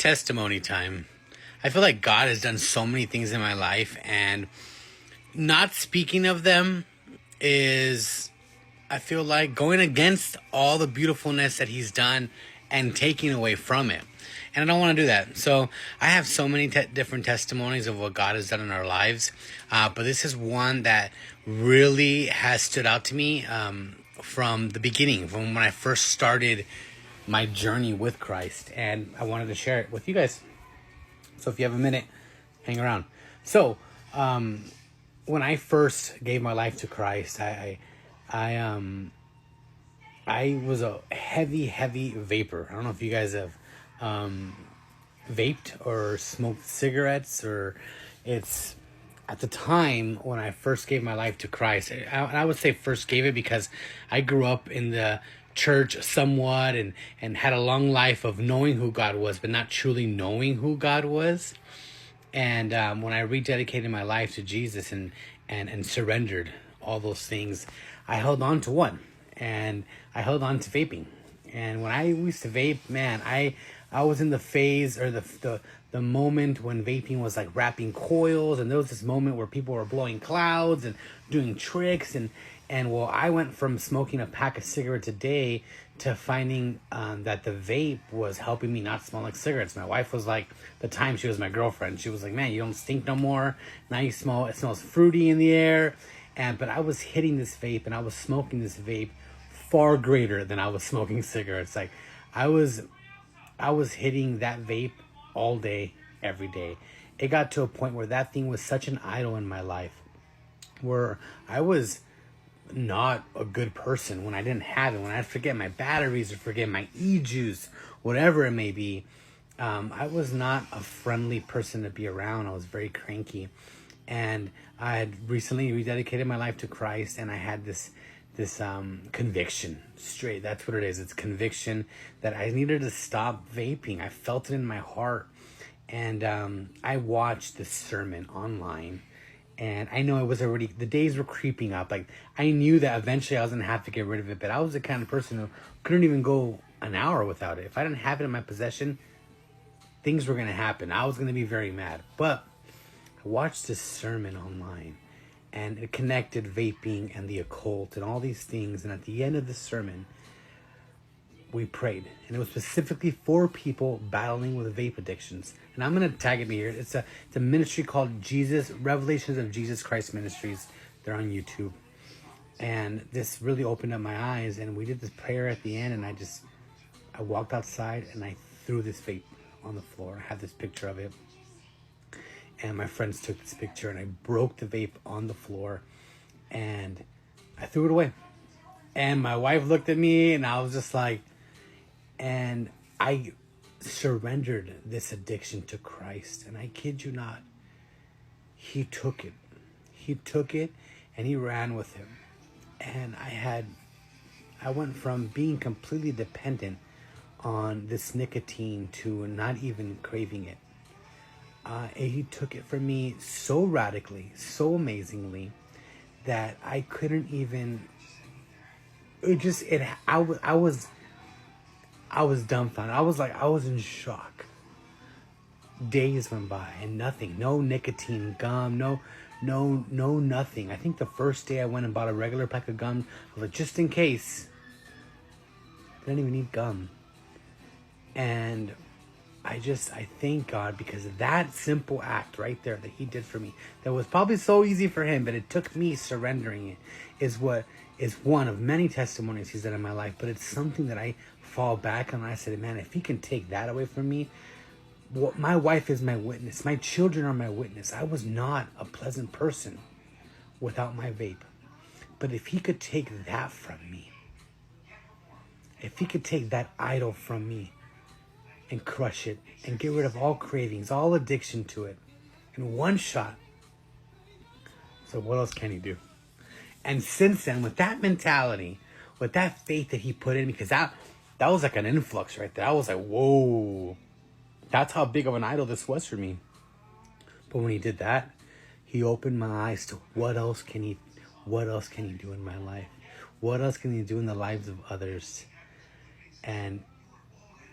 Testimony time. I feel like God has done so many things in my life, and not speaking of them is, I feel like, going against all the beautifulness that He's done and taking away from it. And I don't want to do that. So I have so many different testimonies of what God has done in our lives. But this is one that really has stood out to me from the beginning, from when I first started my journey with Christ. And I wanted to share it with you guys. So if you have a minute, hang around. So when I first gave my life to Christ, I was a heavy vapor. I don't know if you guys have vaped or smoked cigarettes, or it's at the time when I first gave my life to Christ. I would say first gave it because I grew up in the church somewhat and had a long life of knowing who God was, but not truly knowing who God was. And when I rededicated my life to Jesus and surrendered all those things, I held on to one, and I held on to vaping. And when I used to vape, man, I was in the phase, or the moment when vaping was like wrapping coils, and there was this moment where people were blowing clouds and doing tricks, and well, I went from smoking a pack of cigarettes a day to finding that the vape was helping me not smell like cigarettes. My wife was like, the time she was my girlfriend, she was like, man, you don't stink no more. Now you smell, it smells fruity in the air. But I was hitting this vape, and I was smoking this vape far greater than I was smoking cigarettes. Like I was hitting that vape all day, every day. It got to a point where that thing was such an idol in my life, where I was not a good person when I didn't have it. When I'd forget my batteries or forget my e-juice, whatever it may be, I was not a friendly person to be around. I was very cranky. And I had recently rededicated my life to Christ, and I had this conviction. Straight, that's what it is. It's conviction that I needed to stop vaping. I felt it in my heart. And I watched this sermon online, and I know it was already, the days were creeping up. Like I knew that eventually I was going to have to get rid of it, but I was the kind of person who couldn't even go an hour without it. If I didn't have it in my possession, things were going to happen. I was going to be very mad. But I watched this sermon online, and it connected vaping and the occult and all these things. And at the end of the sermon, we prayed, and it was specifically for people battling with vape addictions. And I'm going to tag it here. It's a ministry called Jesus Revelations of Jesus Christ Ministries. They're on YouTube. And this really opened up my eyes, and we did this prayer at the end, and I walked outside, and I threw this vape on the floor. I have this picture of it. And my friends took this picture, and I broke the vape on the floor, and I threw it away. And my wife looked at me, and I was just like, and I surrendered this addiction to Christ. And I kid you not, He took it. He took it, and He ran with Him. And I went from being completely dependent on this nicotine to not even craving it. He took it from me so radically, so amazingly, that I couldn't even. I was dumbfounded. I was in shock. Days went by and nothing. No nicotine gum. No nothing. I think the first day I went and bought a regular pack of gum, I was like, just in case. I didn't even need gum. And I thank God, because of that simple act right there that He did for me, that was probably so easy for Him, but it took me surrendering it, is one of many testimonies He's done in my life. But it's something that I fall back on. I said, man, if He can take that away from me, my wife is my witness. My children are my witness. I was not a pleasant person without my vape. But if He could take that from me, if He could take that idol from me and crush it and get rid of all cravings, all addiction to it in one shot, so what else can He do? And since then, with that mentality, with that faith that He put in me, because that was like an influx right there. I was like, whoa, that's how big of an idol this was for me. But when He did that, He opened my eyes to what else can He do in my life? What else can He do in the lives of others? And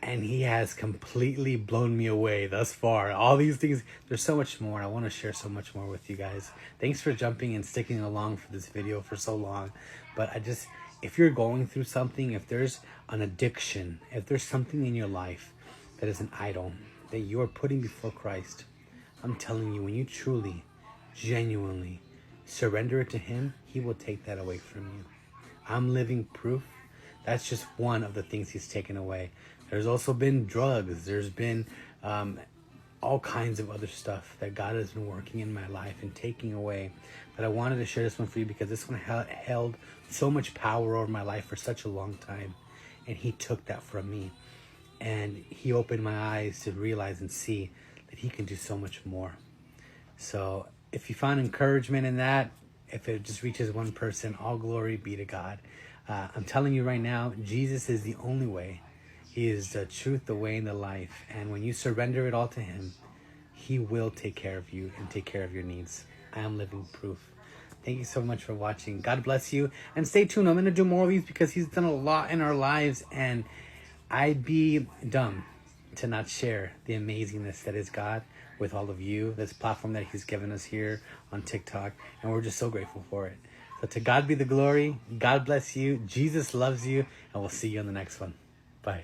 And he has completely blown me away thus far. All these things, there's so much more. I want to share so much more with you guys. Thanks for jumping and sticking along for this video for so long. But if you're going through something, if there's an addiction, if there's something in your life that is an idol that you are putting before Christ, I'm telling you, when you truly, genuinely surrender it to him, he will take that away from you. I'm living proof. That's just one of the things he's taken away. There's also been drugs. There's been all kinds of other stuff that God has been working in my life and taking away. But I wanted to share this one for you because this one held so much power over my life for such a long time. And he took that from me. And he opened my eyes to realize and see that he can do so much more. So if you find encouragement in that, if it just reaches one person, all glory be to God. I'm telling you right now, Jesus is the only way. He is the truth, the way, and the life. And when you surrender it all to him, he will take care of you and take care of your needs. I am living proof. Thank you so much for watching. God bless you. And stay tuned. I'm going to do more of these because he's done a lot in our lives. And I'd be dumb to not share the amazingness that is God with all of you. This platform that he's given us here on TikTok. And we're just so grateful for it. So to God be the glory. God bless you. Jesus loves you. And we'll see you on the next one. Bye.